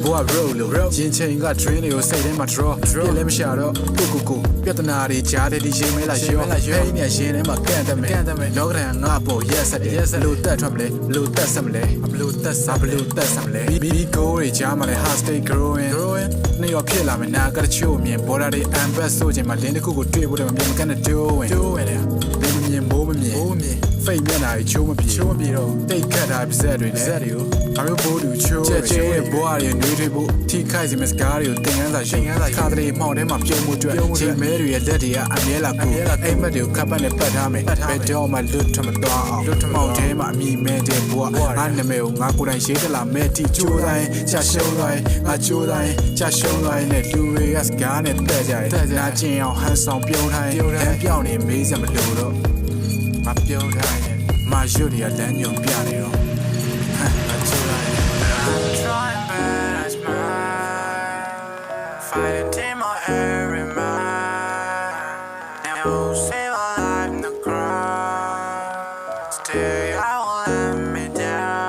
boy roll ချင်းချင်းက train တွေကိုစိတ်ထဲမှာ draw ပြလဲမရှာတော့ကိုပြဿနာတွေကြားတဲ့ဒီရင်မဲလာရောဟဲ့နေရင်ထဲမှာကန်တယ်မယ်လောကရန်ငါပေါ်ရက်ဆက်တယ်ဘလို့တက်ထွက်မလဲဘလို့တက်ဆက်မလဲဘလို့တက်ဆက်မလဲဘီကိုတွေကြားမှာလဲ hard stay growing နေရောဖြစ်လာမယ်နာကတချို့မြင် border တွေ ambas ဆိုချင်မှာလင်းတစ်ခုကိုတွေ့ဖို့တည်းမမြင်မကန်တဲ့တိုးဝင်တယ်ဘယ်မမြင်မိုးမမြင်ဖိတ်မျက်နှာကြီးချိုးမပြေတော့တိတ်ခတ်တာပါဇက်တွေနဲ့ငါတို့ဘိုးတူချိုးကျဲဘွားတွေနှွေးထွေးဖို့ထိခိုက်စီမစကားတွေကိုတင်ကန်းစာရှိခါတရေမှောင်ထဲမှာပြုံးမှုအတွက်ချိန်မဲတွေရဲ့လက်တွေကအမြဲလာကိုအိမ်မက်တွေကိုခပ်ပတ်နဲ့ပတ်ထားမယ်ဘယ်တော့မှလွတ်ထမသွားအောင်မှောင်ထဲမှာအမိမဲတဲ့ဘွားငါနာမည်ကိုငါကိုယ်တိုင်ရေးတလာမဲ့တိချိုးတိုင်းချရှုံးတိုင်းငါချိုးတိုင်းချရှုံးတိုင်းနဲ့လူတွေကစကားနဲ့တက်ကြတယ်နာကျင်အောင်ဟန်ဆောင်ပြုံးတိုင်းလမ်းပြောင်းနေမေးစမလို့တော့မပြုံးတိုင်းမာရွတ်တွေကလမ်းညုံပြနေတော့ငါချိုးတိုင်းI'm trying but I smile fighting till my every mind now save my life in the ground still I won't let me down